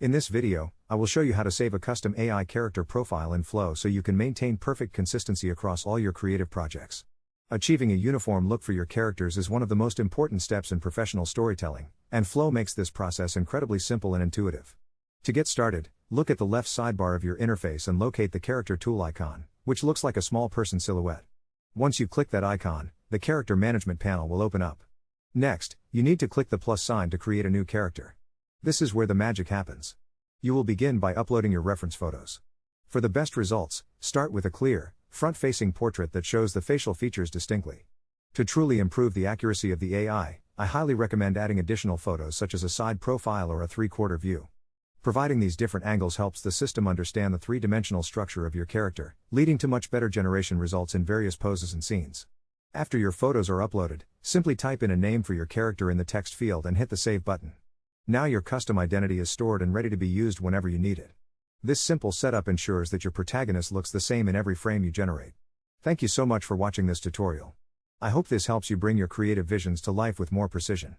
In this video, I will show you how to save a custom AI character profile in Flow so you can maintain perfect consistency across all your creative projects. Achieving a uniform look for your characters is one of the most important steps in professional storytelling, and Flow makes this process incredibly simple and intuitive. To get started, look at the left sidebar of your interface and locate the character tool icon, which looks like a small person silhouette. Once you click that icon, the character management panel will open up. Next, you need to click the plus sign to create a new character. This is where the magic happens. You will begin by uploading your reference photos. For the best results, start with a clear, front-facing portrait that shows the facial features distinctly. To truly improve the accuracy of the AI, I highly recommend adding additional photos such as a side profile or a three-quarter view. Providing these different angles helps the system understand the three-dimensional structure of your character, leading to much better generation results in various poses and scenes. After your photos are uploaded, simply type in a name for your character in the text field and hit the Save button. Now your custom identity is stored and ready to be used whenever you need it. This simple setup ensures that your protagonist looks the same in every frame you generate. Thank you so much for watching this tutorial. I hope this helps you bring your creative visions to life with more precision.